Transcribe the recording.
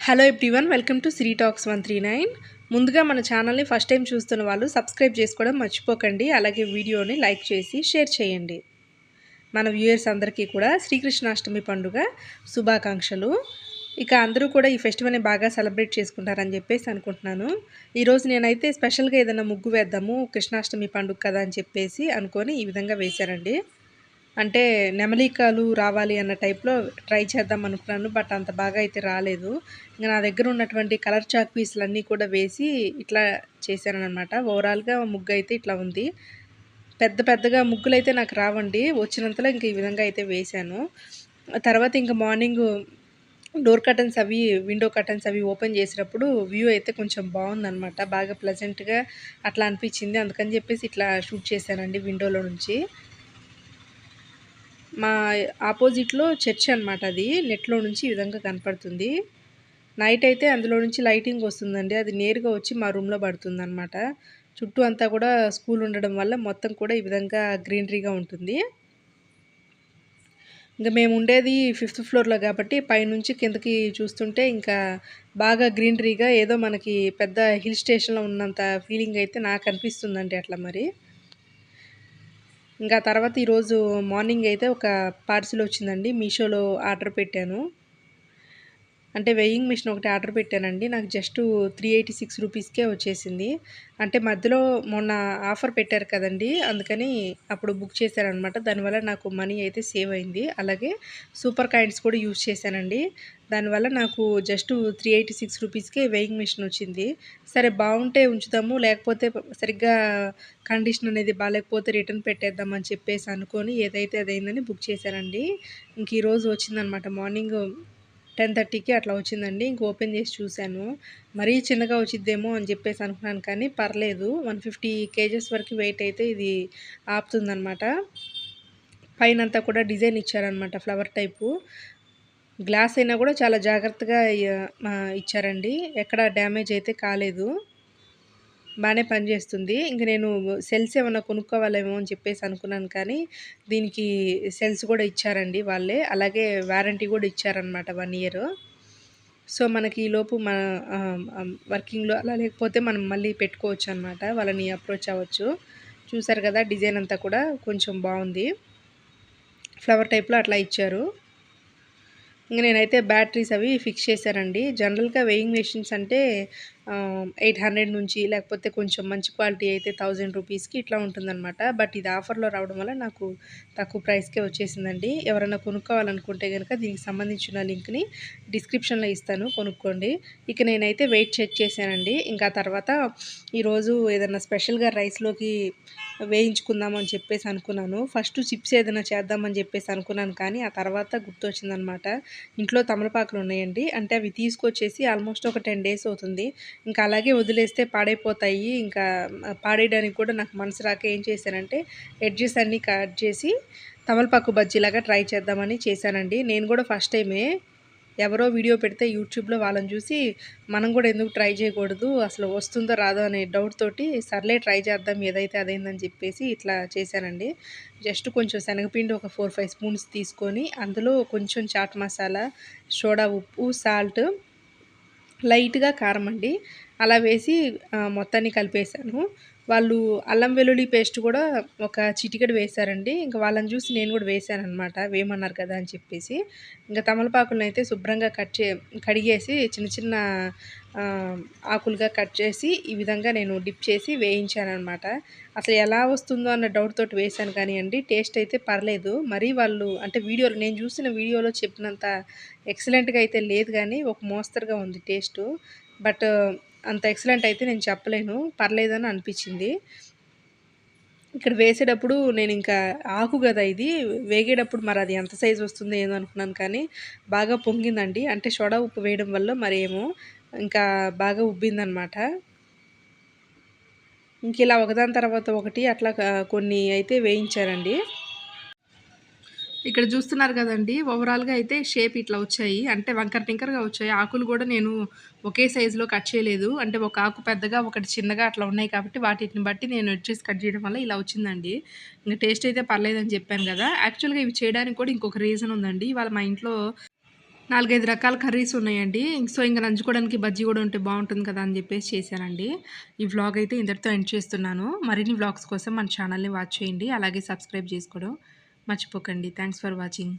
Hello everyone, welcome to Siri talks 139. ముందుగా మన ఛానల్ని ఫస్ట్ టైం చూస్తున్న వాళ్ళు సబ్స్క్రైబ్ చేసుకోవడం మర్చిపోకండి. అలాగే వీడియోని లైక్ చేసి షేర్ చేయండి. మన వ్యూయర్స్ అందరికీ కూడా శ్రీకృష్ణాష్టమి పండుగ శుభాకాంక్షలు. ఇక అందరూ కూడా ఈ ఫెస్టివల్ని బాగా సెలబ్రేట్ చేసుకుంటారని చెప్పేసి అనుకుంటున్నాను. ఈరోజు నేనైతే స్పెషల్గా ఏదైనా ముగ్గు వేద్దాము, కృష్ణాష్టమి పండుగ కదా అని చెప్పేసి అనుకొని ఈ విధంగా వేశానండి. అంటే నెమలికలు రావాలి అన్న టైప్‌లో ట్రై చేద్దాం అనుకున్నాను. బట్ అంత బాగా అయితే రాలేదు. ఇంక నా దగ్గర ఉన్నటువంటి కలర్ చాక్ పీసులన్నీ కూడా వేసి ఇట్లా చేశాననమాట. ఓవరాల్‌గా ముగ్గయితే ఇట్లా ఉంది. పెద్ద పెద్దగా ముగ్గులైతే నాకు రావండి. వచ్చినంతలో ఇంక ఈ విధంగా అయితే వేశాను. తర్వాత ఇంక మార్నింగు డోర్ కర్టెన్స్ అవి, విండో కర్టెన్స్ అవి ఓపెన్ చేసినప్పుడు వ్యూ అయితే కొంచెం బావుందనమాట. బాగా ప్లెజెంట్‌గా అట్లా అనిపిచ్చింది. అందుకని చెప్పేసి ఇట్లా షూట్ చేశానండి విండోలో నుంచి. మా ఆపోజిట్‌లో చర్చ్ అనమాట అది. నెట్‌లో నుంచి ఈ విధంగా కనపడుతుంది. నైట్ అయితే అందులో నుంచి లైటింగ్ వస్తుందండి. అది నేరుగా వచ్చి మా రూమ్‌లో పడుతుందనమాట. చుట్టూ అంతా కూడా స్కూల్ ఉండడం వల్ల మొత్తం కూడా ఈ విధంగా గ్రీనరీగా ఉంటుంది. ఇంక మేముండేది ఫిఫ్త్ ఫ్లోర్‌లో కాబట్టి పైనుంచి కిందకి చూస్తుంటే ఇంకా బాగా గ్రీనరీగా ఏదో మనకి పెద్ద హిల్ స్టేషన్‌లో ఉన్నంత ఫీలింగ్ అయితే నాకనిపిస్తుందండి అట్లా మరి. ఇంకా తర్వాత ఈరోజు మార్నింగ్ అయితే ఒక పార్సిల్ వచ్చిందండి. మీషోలో ఆర్డర్ పెట్టాను. అంటే వెయింగ్ మిషన్ ఒకటి ఆర్డర్ పెట్టానండి. నాకు జస్ట్ 386 రూపీస్‌కే వచ్చేసింది. అంటే మధ్యలో మొన్న ఆఫర్ పెట్టారు కదండీ! అందుకని అప్పుడు బుక్ చేశాననమాట. దానివల్ల నాకు మనీ అయితే సేవ్ అయింది. అలాగే సూపర్ కాయిన్స్ కూడా యూజ్ చేశానండి. దానివల్ల నాకు జస్ట్ 386 రూపీస్‌కే వెయింగ్ మిషన్ వచ్చింది. సరే బావుంటే ఉంచుదాము, లేకపోతే సరిగ్గా కండిషన్ అనేది బాలేకపోతే రిటర్న్ పెట్టేద్దాం అని చెప్పేసి అనుకోని ఏదైతే అదయిందని బుక్ చేశానండి. ఇంక ఈరోజు వచ్చిందనమాట. మార్నింగ్ 10:30కి అట్లా వచ్చిందండి. ఇంక ఓపెన్ చేసి చూశాను. మరీ చిన్నగా వచ్చిద్దేమో అని చెప్పేసి అనుకున్నాను కానీ పర్లేదు. 150 కేజెస్ వరకు వెయిట్ అయితే ఇది ఆపుతుందనమాట. పైనంతా కూడా డిజైన్ ఇచ్చారనమాట ఫ్లవర్ టైపు. గ్లాస్ అయినా కూడా చాలా జాగ్రత్తగా ఇచ్చారండి. ఎక్కడ డ్యామేజ్ అయితే కాలేదు. బానే పనిచేస్తుంది. ఇంక నేను సెల్స్ ఏమన్నా కొనుక్కోవాలేమో అని చెప్పేసి అనుకున్నాను కానీ, దీనికి సెల్స్ కూడా ఇచ్చారండి వాళ్ళే. అలాగే వారంటీ కూడా ఇచ్చారనమాట 1 ఇయరు. సో, మనకి ఈలోపు వర్కింగ్‌లో అలా లేకపోతే మనం మళ్ళీ పెట్టుకోవచ్చనమాట. వాళ్ళని అప్రోచ్ అవ్వచ్చు. చూసారు కదా! డిజైన్ అంతా కూడా కొంచెం బావుంది. ఫ్లవర్ టైప్‌లో అట్లా ఇచ్చారు. ఇంక నేనైతే బ్యాటరీస్ అవి ఫిక్స్ చేశానండి. జనరల్‌గా వెయింగ్ మెషిన్స్ అంటే 800 నుంచి లేకపోతే కొంచెం మంచి క్వాలిటీ అయితే 1000 రూపీస్‌కి ఇట్లా ఉంటుందనమాట. బట్ ఇది ఆఫర్‌లో రావడం వల్ల నాకు తక్కువ ప్రైస్‌కే వచ్చేసిందండి. ఎవరైనా కొనుక్కోవాలనుకుంటే గనక దీనికి సంబంధించిన లింక్‌ని డిస్క్రిప్షన్‌లో ఇస్తాను, కొనుక్కోండి. ఇక నేనైతే వెయిట్ చెక్ చేశానండి. ఇంకా తర్వాత ఈరోజు ఏదన్నా స్పెషల్‌గా రైస్‌లోకి వేయించుకుందాం అని చెప్పేసి అనుకున్నాను. ఫస్ట్ చిప్స్ ఏదైనా చేద్దామని చెప్పేసి అనుకున్నాను కానీ, ఆ తర్వాత గుర్తొచ్చిందనమాట. ఇంట్లో తమలపాకులున్నాయండి. అంటే అవి తీసుకొచ్చేసి ఆల్మోస్ట్ ఒక 10 డేస్ అవుతుంది. ఇంకా అలాగే వదిలేస్తే పాడైపోతాయి. ఇంకా పాడేయడానికి కూడా నాకు మనసు రాక ఏం చేశానంటే, ఎడ్జెస్ అన్నీ కట్ చేసి తమలపాకు బజ్జీలాగా ట్రై చేద్దామని చేశానండి. నేను కూడా ఫస్ట్ టైమే. ఎవరో వీడియో పెడితే యూట్యూబ్‌లో వాళ్ళని చూసి మనం కూడా ఎందుకు ట్రై చేయకూడదు, అసలు వస్తుందో రాదో అనే డౌట్ తోటి సర్లే ట్రై చేద్దాం ఏదైతే అదైందని చెప్పేసి ఇట్లా చేశానండి. జస్ట్ కొంచెం శనగపిండి ఒక 4, 5 స్పూన్స్ తీసుకొని అందులో కొంచెం చాట్ మసాలా, సోడా ఉప్పు, సాల్ట్, లైట్‌గా కారం అండి. అలా వేసి మొత్తాన్ని కలిపేశాను. వాళ్ళు అల్లం వెల్లుల్లి పేస్ట్ కూడా ఒక చిటికెడు వేశారండి. ఇంక వాళ్ళని చూసి నేను కూడా వేశాననమాట. వేయమన్నారు కదా అని చెప్పేసి. ఇంక తమలపాకులనైతే శుభ్రంగా కడిగేసి చిన్న చిన్న ఆకులుగా కట్ చేసి ఈ విధంగా నేను డిప్ చేసి వేయించాననమాట. అసలు ఎలా వస్తుందో అన్న డౌట్ తోటి వేశాను కానియండి, టేస్ట్ అయితే పర్లేదు. మరీ వాళ్ళు అంటే వీడియోలో నేను చూసిన వీడియోలో చెప్పినంత ఎక్సలెంట్‌గా అయితే లేదు గానీ, ఒక మోస్తరుగా ఉంది టేస్టు. బట్ అంత ఎక్సలెంట్ అయితే నేను చెప్పలేను. పర్లేదని అనిపిచ్చింది. ఇక్కడ వేసేటప్పుడు నేనింకా ఆకు గదా ఇది, వేగేటప్పుడు మరది ఎంత సైజ్ వస్తుందో ఏమో అనుకున్నాను కానీ, బాగా పొంగిందండి. అంటే సోడా ఉప్పు వేయడం వల్లో మరేమో ఇంకా బాగా ఉబ్బిందనమాట. ఇంకిలా ఒకదాని తర్వాత ఒకటి అట్లా కొన్ని అయితే వేయించానండి. ఇక్కడ చూస్తున్నారు కదండీ! ఓవరాల్‌గా అయితే షేప్ ఇట్లా వచ్చాయి. అంటే వంకర టింకరగా వచ్చాయి. ఆకులు గూడా నేను ఒకే సైజులో కట్ చేయలేదు. అంటే ఒక ఆకు పెద్దగా, ఒకటి చిన్నగా అట్లా ఉన్నాయి కాబట్టి వాటిని బట్టి నేను ఎడ్జెస్ కట్ చేయడం వల్ల ఇలా వచ్చిందండి. ఇంక టేస్ట్ అయితే పర్లేదని చెప్పాను గదా! యాక్చువల్‌గా ఇవి చేయడానికి కూడా ఇంకొక రీజన్ ఉందండి. ఇవాళ మా ఇంట్లో 4, 5 రకాల కర్రీస్ ఉన్నాయండి. సో, ఇంక నంచుకోవడానికి బజ్జీ గూడా ఉంటే బావుంటుంది కదా అని జెప్పేసి చేశానండి. ఈ వ్లాగ్ అయితే ఇంతటితో ఎండ్ చేస్తున్నాను. మరిన్ని వ్లాగ్స్ కోసం మన ఛానల్‌ని వాచ్ చేయండి. అలాగే సబ్స్క్రైబ్ జేసుకోవడం మర్చిపోకండి. Thanks for watching.